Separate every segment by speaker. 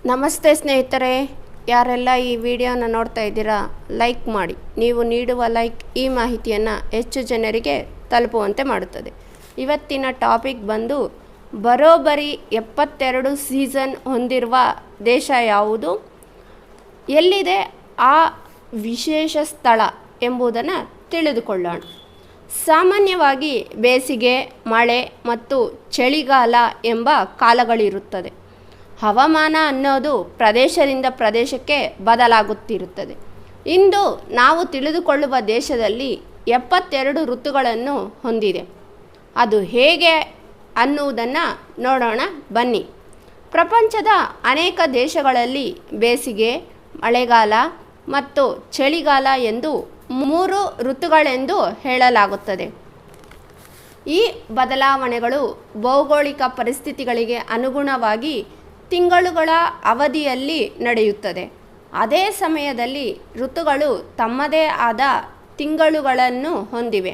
Speaker 1: ನಮಸ್ತೆ ಸ್ನೇಹಿತರೆ, ಯಾರೆಲ್ಲ ಈ ವಿಡಿಯೋನ ನೋಡ್ತಾ ಇದ್ದೀರಾ ಲೈಕ್ ಮಾಡಿ. ನೀವು ನೀಡುವ ಲೈಕ್ ಈ ಮಾಹಿತಿಯನ್ನು ಹೆಚ್ಚು ಜನರಿಗೆ ತಲುಪುವಂತೆ ಮಾಡುತ್ತದೆ. ಇವತ್ತಿನ ಟಾಪಿಕ್ ಬಂದು ಬರೋಬ್ಬರಿ 72 ಸೀಸನ್ ಹೊಂದಿರುವ ದೇಶ ಯಾವುದು, ಎಲ್ಲಿದೆ ಆ ವಿಶೇಷ ಸ್ಥಳ ಎಂಬುದನ್ನು ತಿಳಿದುಕೊಳ್ಳೋಣ. ಸಾಮಾನ್ಯವಾಗಿ ಬೇಸಿಗೆ, ಮಳೆ ಮತ್ತು ಚಳಿಗಾಲ ಎಂಬ ಕಾಲಗಳಿರುತ್ತದೆ. ಹವಾಮಾನ ಅನ್ನೋದು ಪ್ರದೇಶದಿಂದ ಪ್ರದೇಶಕ್ಕೆ ಬದಲಾಗುತ್ತಿರುತ್ತದೆ. ಇಂದು ನಾವು ತಿಳಿದುಕೊಳ್ಳುವ ದೇಶದಲ್ಲಿ 72 ಋತುಗಳನ್ನು ಹೊಂದಿದೆ. ಅದು ಹೇಗೆ ಅನ್ನುವುದನ್ನು ನೋಡೋಣ ಬನ್ನಿ. ಪ್ರಪಂಚದ ಅನೇಕ ದೇಶಗಳಲ್ಲಿ ಬೇಸಿಗೆ, ಮಳೆಗಾಲ ಮತ್ತು ಚಳಿಗಾಲ ಎಂದು 3 ಋತುಗಳೆಂದು ಹೇಳಲಾಗುತ್ತದೆ. ಈ ಬದಲಾವಣೆಗಳು ಭೌಗೋಳಿಕ ಪರಿಸ್ಥಿತಿಗಳಿಗೆ ಅನುಗುಣವಾಗಿ ತಿಂಗಳುಗಳ ಅವಧಿಯಲ್ಲಿ ನಡೆಯುತ್ತದೆ. ಅದೇ ಸಮಯದಲ್ಲಿ ಋತುಗಳು ತಮ್ಮದೇ ಆದ ತಿಂಗಳುಗಳನ್ನು ಹೊಂದಿವೆ.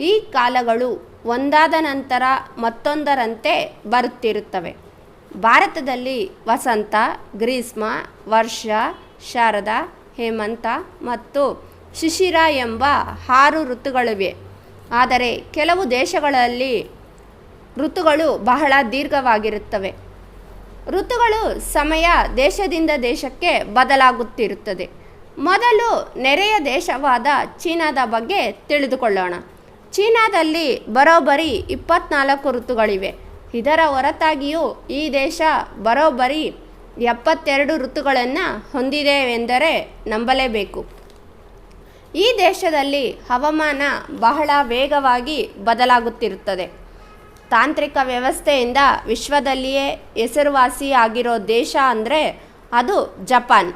Speaker 1: ಈ ಕಾಲಗಳು ಒಂದಾದ ನಂತರ ಮತ್ತೊಂದರಂತೆ ಬರುತ್ತಿರುತ್ತವೆ. ಭಾರತದಲ್ಲಿ ವಸಂತ, ಗ್ರೀಷ್ಮ, ವರ್ಷ, ಶರद, ಹೇಮಂತ ಮತ್ತು ಶಿಶಿರ ಎಂಬ 6 ಋತುಗಳಿವೆ. ಆದರೆ ಕೆಲವು ದೇಶಗಳಲ್ಲಿ ಋತುಗಳು ಬಹಳ ದೀರ್ಘವಾಗಿರುತ್ತವೆ. ಋತುಗಳು ಸಮಯ ದೇಶದಿಂದ ದೇಶಕ್ಕೆ ಬದಲಾಗುತ್ತಿರುತ್ತದೆ. ಮೊದಲು ನೆರೆಯ ದೇಶವಾದ ಚೀನಾದ ಬಗ್ಗೆ ತಿಳಿದುಕೊಳ್ಳೋಣ. ಚೀನಾದಲ್ಲಿ ಬರೋಬ್ಬರಿ 24 ಋತುಗಳಿವೆ. ಇದರ ಹೊರತಾಗಿಯೂ ಈ ದೇಶ ಬರೋಬ್ಬರಿ 72 ಋತುಗಳನ್ನು ಹೊಂದಿದೆ ಎಂದರೆ ನಂಬಲೇಬೇಕು. ಈ ದೇಶದಲ್ಲಿ ಹವಾಮಾನ ಬಹಳ ವೇಗವಾಗಿ ಬದಲಾಗುತ್ತಿರುತ್ತದೆ. ತಾಂತ್ರಿಕ ವ್ಯವಸ್ಥೆಯಿಂದ ವಿಶ್ವದಲ್ಲಿಯೇ ಹೆಸರುವಾಸಿಯಾಗಿರೋ ದೇಶ ಅಂದರೆ ಅದು ಜಪಾನ್.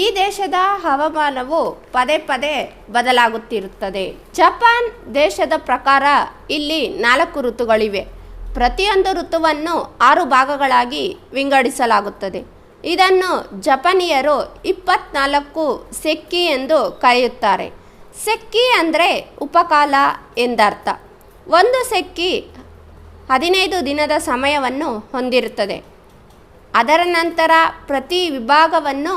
Speaker 1: ಈ ದೇಶದ ಹವಾಮಾನವು ಪದೇ ಪದೇ ಬದಲಾಗುತ್ತಿರುತ್ತದೆ. ಜಪಾನ್ ದೇಶದ ಪ್ರಕಾರ ಇಲ್ಲಿ 4 ಋತುಗಳಿವೆ. ಪ್ರತಿಯೊಂದು ಋತುವನ್ನು 6 ಭಾಗಗಳಾಗಿ ವಿಂಗಡಿಸಲಾಗುತ್ತದೆ. ಇದನ್ನು ಜಪಾನಿಯರು 24 ಸೆಕ್ಕಿ ಎಂದು ಕರೆಯುತ್ತಾರೆ. ಸೆಕ್ಕಿ ಅಂದರೆ ಉಪಕಾಲ ಎಂದರ್ಥ. ಒಂದು ಸೆಕ್ಕಿ 15 ದಿನದ ಸಮಯವನ್ನು ಹೊಂದಿರುತ್ತದೆ. ಅದರ ನಂತರ ಪ್ರತಿ ವಿಭಾಗವನ್ನು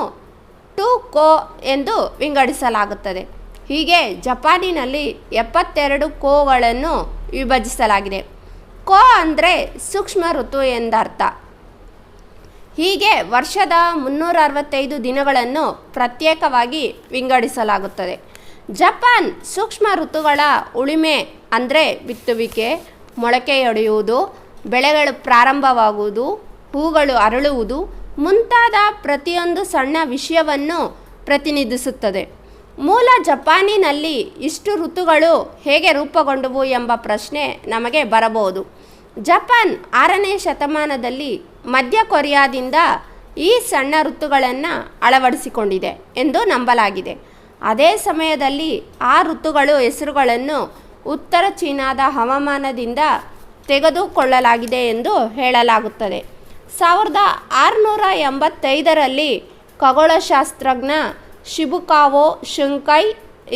Speaker 1: 2 ಕೋ ಎಂದು ವಿಂಗಡಿಸಲಾಗುತ್ತದೆ. ಹೀಗೆ ಜಪಾನಿನಲ್ಲಿ 72 ಕೋಗಳನ್ನು ವಿಭಜಿಸಲಾಗಿದೆ. ಕೋ ಅಂದರೆ ಸೂಕ್ಷ್ಮ ಋತು ಎಂದರ್ಥ. ಹೀಗೆ ವರ್ಷದ 365 ದಿನಗಳನ್ನು ಪ್ರತ್ಯೇಕವಾಗಿ ವಿಂಗಡಿಸಲಾಗುತ್ತದೆ. ಜಪಾನ್ ಸೂಕ್ಷ್ಮ ಋತುಗಳ ಉಳುಮೆ ಅಂದರೆ ಬಿತ್ತುವಿಕೆ, ಮೊಳಕೆಯೊಡೆಯುವುದು, ಬೆಳೆಗಳು ಪ್ರಾರಂಭವಾಗುವುದು, ಹೂಗಳು ಅರಳುವುದು ಮುಂತಾದ ಪ್ರತಿಯೊಂದು ಸಣ್ಣ ವಿಷಯವನ್ನು ಪ್ರತಿನಿಧಿಸುತ್ತದೆ. ಮೂಲ ಜಪಾನಿನಲ್ಲಿ ಇಷ್ಟು ಋತುಗಳು ಹೇಗೆ ರೂಪುಗೊಂಡವು ಎಂಬ ಪ್ರಶ್ನೆ ನಮಗೆ ಬರಬಹುದು. ಜಪಾನ್ 6ನೇ ಶತಮಾನದಲ್ಲಿ ಮಧ್ಯ ಕೊರಿಯಾದಿಂದ ಈ ಸಣ್ಣ ಋತುಗಳನ್ನು ಅಳವಡಿಸಿಕೊಂಡಿದೆ ಎಂದು ನಂಬಲಾಗಿದೆ. ಅದೇ ಸಮಯದಲ್ಲಿ ಆ ಋತುಗಳು ಹೆಸರುಗಳನ್ನು ಉತ್ತರ ಚೀನಾದ ಹವಾಮಾನದಿಂದ ತೆಗೆದುಕೊಳ್ಳಲಾಗಿದೆ ಎಂದು ಹೇಳಲಾಗುತ್ತದೆ. 1685ರಲ್ಲಿ ಖಗೋಳಶಾಸ್ತ್ರಜ್ಞ ಶಿಬುಕಾವೋ ಶುಂಕೈ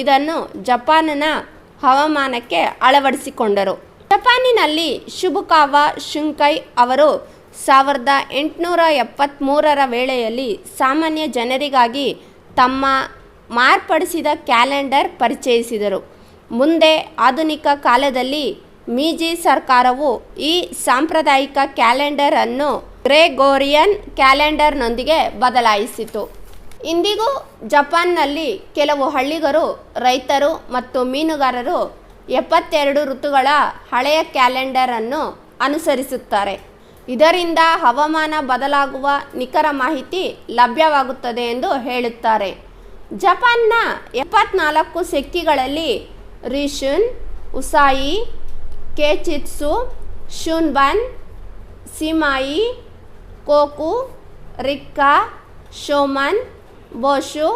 Speaker 1: ಇದನ್ನು ಜಪಾನಿನ ಹವಾಮಾನಕ್ಕೆ ಅಳವಡಿಸಿಕೊಂಡರು. ಜಪಾನಿನಲ್ಲಿ ಶಿಬುಕಾವಾ ಶುಂಕೈ ಅವರು 1873ರ ವೇಳೆಯಲ್ಲಿ ಸಾಮಾನ್ಯ ಜನರಿಗಾಗಿ ತಮ್ಮ ಮಾರ್ಪಡಿಸಿದ ಕ್ಯಾಲೆಂಡರ್ ಪರಿಚಯಿಸಿದರು. ಮುಂದೆ ಆಧುನಿಕ ಕಾಲದಲ್ಲಿ ಮೀಜಿ ಸರ್ಕಾರವು ಈ ಸಾಂಪ್ರದಾಯಿಕ ಕ್ಯಾಲೆಂಡರ್ ಅನ್ನು ಗ್ರೆಗೋರಿಯನ್ ಕ್ಯಾಲೆಂಡರ್ನೊಂದಿಗೆ ಬದಲಾಯಿಸಿತು. ಇಂದಿಗೂ ಜಪಾನ್ನಲ್ಲಿ ಕೆಲವು ಹಳ್ಳಿಗರು, ರೈತರು ಮತ್ತು ಮೀನುಗಾರರು 72 ಋತುಗಳ ಹಳೆಯ ಕ್ಯಾಲೆಂಡರ್ ಅನ್ನು ಅನುಸರಿಸುತ್ತಾರೆ. ಇದರಿಂದ ಹವಾಮಾನ ಬದಲಾಗುವ ನಿಖರ ಮಾಹಿತಿ ಲಭ್ಯವಾಗುತ್ತದೆ ಎಂದು ಹೇಳುತ್ತಾರೆ. ಜಪಾನ್ನ 74 ಸೆಕ್ಕಿಗಳಲ್ಲಿ ರಿಶುನ್, ಉಸಾಯಿ, ಕೇಚಿತ್ಸು, ಶುನ್ಬನ್, ಸಿಮಾಯಿ, ಕೋಕು, ರಿಕ್ಕಾ, ಶೋಮನ್, ಬೋಶು,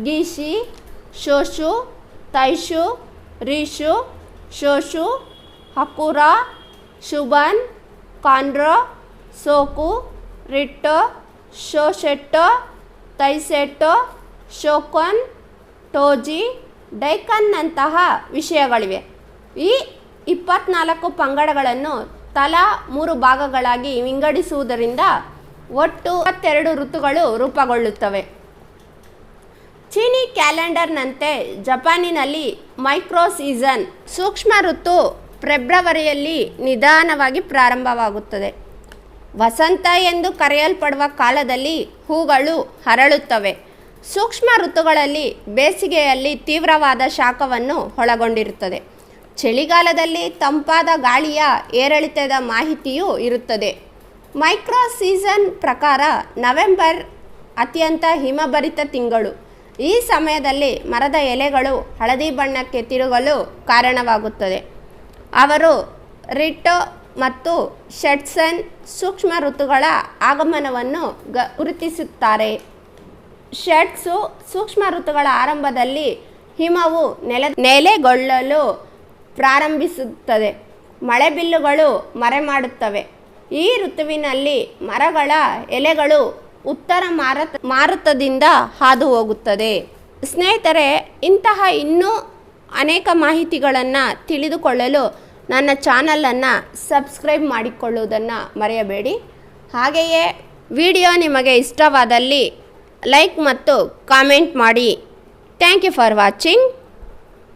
Speaker 1: ಗೀಶಿ, ಶೋಶು, ತೈಶು, ರಿಶು, ಶೋಶು, ಹಕುರಾ, ಶುಬನ್, ಕಾನ್ರೋ, ಸೋಕು, ರಿಟ್ಟೋ, ಶೋಶೆಟ್ಟೋ, ತೈಸೆಟ್ಟೋ, ಶೋಕೊನ್, ಟೋಜಿ, ಡೈಕನ್ನಂತಹ ವಿಷಯಗಳಿವೆ. ಈ 24 ಪಂಗಡಗಳನ್ನು ತಲಾ 3 ಭಾಗಗಳಾಗಿ ವಿಂಗಡಿಸುವುದರಿಂದ ಒಟ್ಟು 22 ಋತುಗಳು ರೂಪುಗೊಳ್ಳುತ್ತವೆ. ಚೀನಿ ಕ್ಯಾಲೆಂಡರ್ನಂತೆ ಜಪಾನಿನಲ್ಲಿ ಮೈಕ್ರೋ ಸೀಸನ್ ಸೂಕ್ಷ್ಮ ಋತು ಫೆಬ್ರವರಿಯಲ್ಲಿ ನಿಧಾನವಾಗಿ ಪ್ರಾರಂಭವಾಗುತ್ತದೆ. ವಸಂತ ಎಂದು ಕರೆಯಲ್ಪಡುವ ಕಾಲದಲ್ಲಿ ಹೂಗಳು ಅರಳುತ್ತವೆ. ಸೂಕ್ಷ್ಮ ಋತುಗಳಲ್ಲಿ ಬೇಸಿಗೆಯಲ್ಲಿ ತೀವ್ರವಾದ ಶಾಖವನ್ನು ಒಳಗೊಂಡಿರುತ್ತದೆ. ಚಳಿಗಾಲದಲ್ಲಿ ತಂಪಾದ ಗಾಳಿಯ ಏರಿಳಿತದ ಮಾಹಿತಿಯೂ ಇರುತ್ತದೆ. ಮೈಕ್ರೋ ಸೀಸನ್ ಪ್ರಕಾರ ನವೆಂಬರ್ ಅತ್ಯಂತ ಹಿಮಭರಿತ ತಿಂಗಳು. ಈ ಸಮಯದಲ್ಲಿ ಮರದ ಎಲೆಗಳು ಹಳದಿ ಬಣ್ಣಕ್ಕೆ ತಿರುಗಲು ಕಾರಣವಾಗುತ್ತದೆ. ಅವರು ರಿಟ್ಟೋ ಮತ್ತು ಶೆಟ್ಸನ್ ಸೂಕ್ಷ್ಮ ಋತುಗಳ ಆಗಮನವನ್ನು ಗುರುತಿಸುತ್ತಾರೆ. ಶೆಟ್ಸು ಸೂಕ್ಷ್ಮ ಋತುಗಳ ಆರಂಭದಲ್ಲಿ ಹಿಮವು ನೆಲೆಗೊಳ್ಳಲು ಪ್ರಾರಂಭಿಸುತ್ತದೆ. ಮಳೆಬಿಲ್ಲುಗಳು ಮರೆಮಾಡುತ್ತವೆ. ಈ ಋತುವಿನಲ್ಲಿ ಮರಗಳ ಎಲೆಗಳು ಉತ್ತರ ಮಾರುತದಿಂದ ಹಾದು ಹೋಗುತ್ತದೆ. ಸ್ನೇಹಿತರೆ, ಇಂತಹ ಇನ್ನೂ ಅನೇಕ ಮಾಹಿತಿಗಳನ್ನು ತಿಳಿದುಕೊಳ್ಳಲು ನನ್ನ ಚಾನಲನ್ನು ಸಬ್ಸ್ಕ್ರೈಬ್ ಮಾಡಿಕೊಳ್ಳುವುದನ್ನು ಮರೆಯಬೇಡಿ. ಹಾಗೆಯೇ ವಿಡಿಯೋ ನಿಮಗೆ ಇಷ್ಟವಾದಲ್ಲಿ ಲೈಕ್ ಮತ್ತು ಕಾಮೆಂಟ್ ಮಾಡಿ. Thank you for watching.